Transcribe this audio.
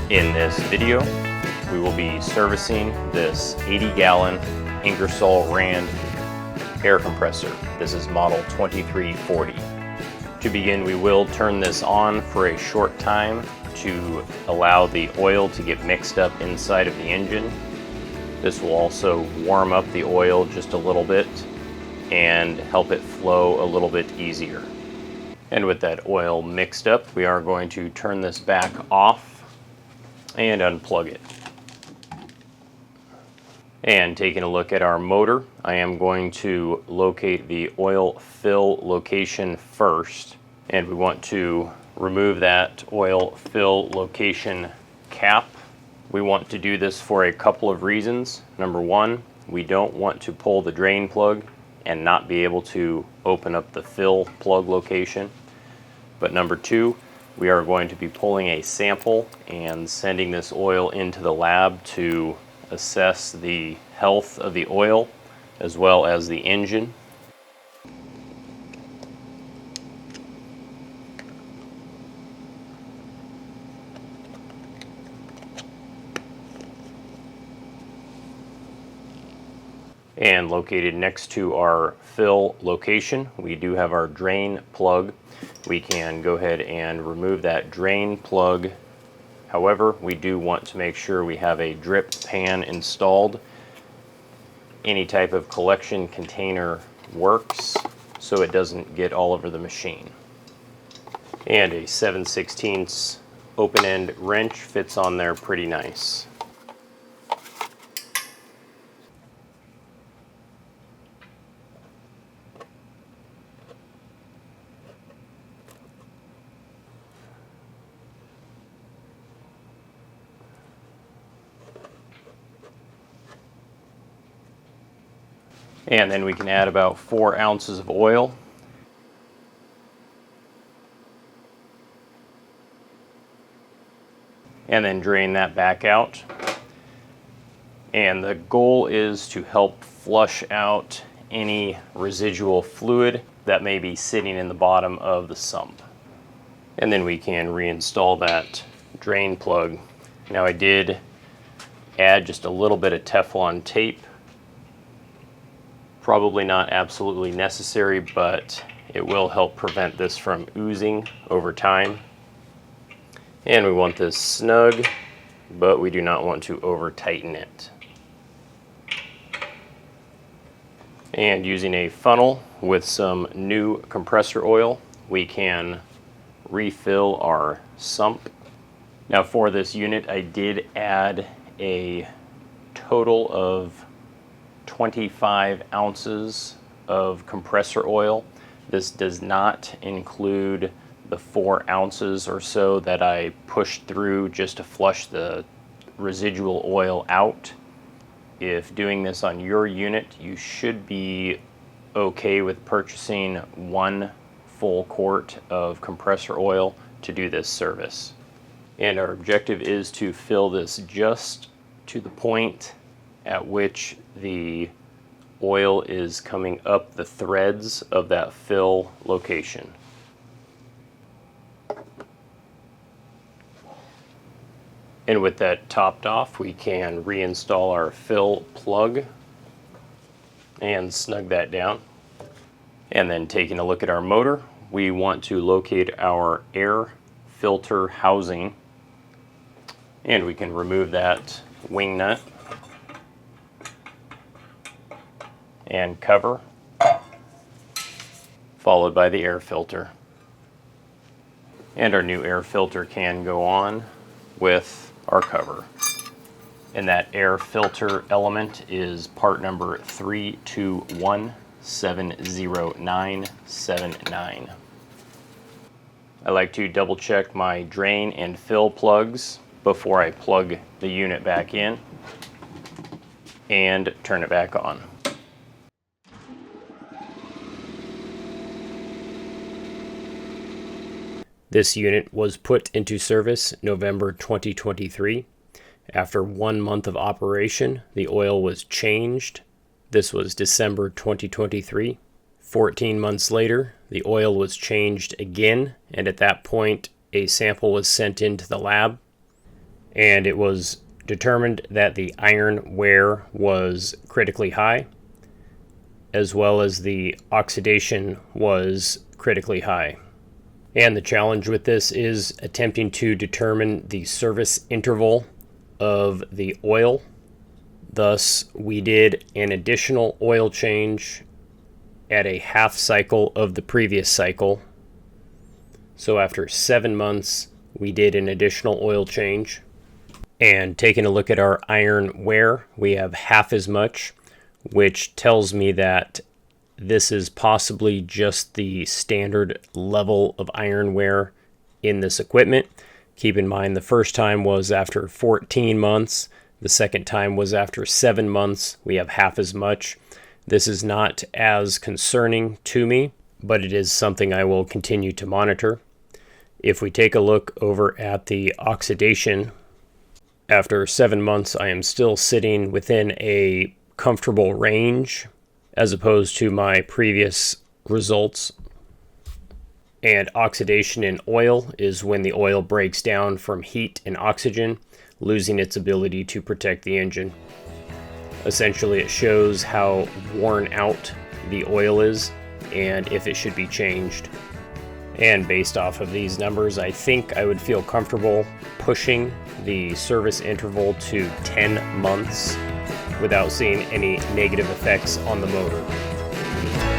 In this video, we will be servicing this 80-gallon Ingersoll Rand air compressor. This is model 2340. To begin, we will turn this on for a short time to allow the oil to get mixed up inside of the engine. This will also warm up the oil just a little bit and help it flow a little bit easier. And with that oil mixed up, we are going to turn this back off and unplug it. And taking a look at our motor, I am going to locate the oil fill location first. And we want to remove that oil fill location cap. We want to do this for a couple of reasons. Number one, we don't want to pull the drain plug and not be able to open up the fill plug location. But number two, we are going to be pulling a sample and sending this oil into the lab to assess the health of the oil as well as the engine. And located next to our fill location, we do have our drain plug. We can go ahead and remove that drain plug. However, we do want to make sure we have a drip pan installed. Any type of collection container works, so it doesn't get all over the machine. And a 7/16 open-end wrench fits on there pretty nice. And then we can add about 4 ounces of oil. And then drain that back out. And the goal is to help flush out any residual fluid that may be sitting in the bottom of the sump. And then we can reinstall that drain plug. Now I did add just a little bit of Teflon tape. Probably not absolutely necessary, but it will help prevent this from oozing over time. And we want this snug, but we do not want to over tighten it. And using a funnel with some new compressor oil, we can refill our sump. Now for this unit, I did add a total of 25 ounces of compressor oil. This does not include the 4 ounces or so that I pushed through just to flush the residual oil out. If doing this on your unit, you should be okay with purchasing 1 full quart of compressor oil to do this service. And our objective is to fill this just to the point at which the oil is coming up the threads of that fill location. And with that topped off, we can reinstall our fill plug and snug that down. And then taking a look at our motor, we want to locate our air filter housing, and we can remove that wing nut and cover, followed by the air filter. And our new air filter can go on with our cover. And that air filter element is part number 321707979. I like to double check my drain and fill plugs before I plug the unit back in and turn it back on. This unit was put into service November 2023. After 1 month of operation, the oil was changed. This was December 2023. 14 months later, the oil was changed again, and at that point, a sample was sent into the lab. and it was determined that the iron wear was critically high, as well as the oxidation was critically high. And the challenge with this is attempting to determine the service interval of the oil. Thus, we did an additional oil change at a half cycle of the previous cycle. So after 7 months, we did an additional oil change. And taking a look at our iron wear, we have half as much, which tells me that this is possibly just the standard level of iron wear in this equipment. Keep in mind, the first time was after 14 months. The second time was after 7 months. We have half as much. This is not as concerning to me, but it is something I will continue to monitor. If we take a look over at the oxidation, after 7 months, I am still sitting within a comfortable range as opposed to my previous results. And oxidation in oil is when the oil breaks down from heat and oxygen, losing its ability to protect the engine. Essentially, it shows how worn out the oil is and if it should be changed. And based off of these numbers, I think I would feel comfortable pushing the service interval to 10 months without seeing any negative effects on the motor.